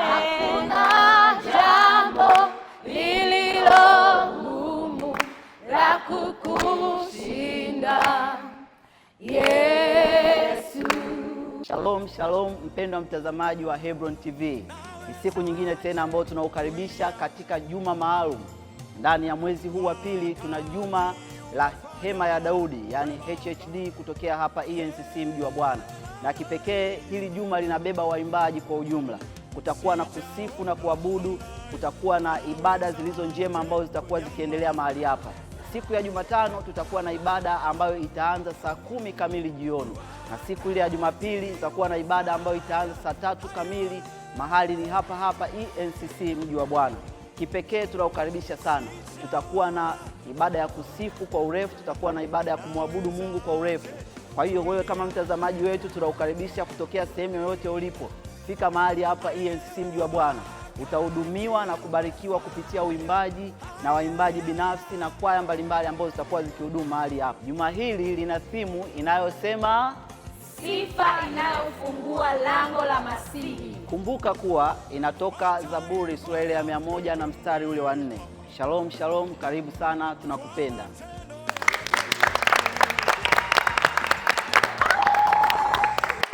Hakuna jambo lililo gumu la kukushinda Yesu. Shalom, shalom mpendwa mtazamaji wa Hebron TV. Ni siku nyingine tena ambayo tunaukaribisha katika juma maalum. Ndani ya mwezi huu wa pili tuna juma la hema ya Daudi, yani HHD kutokea hapa ENCC Mji wa Bwana. Na kipekee hili juma linabeba waimbaji kwa ujumla. Kutakuwa na kusifu na kuabudu, kutakuwa na ibada zilizo njema ambazo zitakuwa zikiendelea mahali hapa. Siku ya Jumatano tutakuwa na ibada ambayo itaanza saa 10 kamili jioni. Na siku ile ya Jumapili tutakuwa na ibada ambayo itaanza saa 3 kamili. Mahali ni hapa hapa ENCC Mji wa Bwana. Kipekee tunaukaribisha sana. Tutakuwa na ibada ya kusifu kwa urefu, tutakuwa na ibada ya kumwabudu Mungu kwa urefu. Kwa hiyo wewe kama mtazamaji wetu tunaukaribisha kutokea sehemu yoyote ulipo. Fika mahali hapa ENCC Mji wa Bwana. Utahudumiwa na kubarikiwa kupitia uimbaji na waimbaji binafsi na kwaya mbalimbali ambazo zitakuwa zikihudumu mahali hapa. Juma hili lina thimu inayosema sifa inayofungua lango la Masihi. Kumbuka kuwa inatoka Zaburi sura ile ya 100 na mstari ule wa 4. Shalom, shalom, karibu sana, tunakupenda.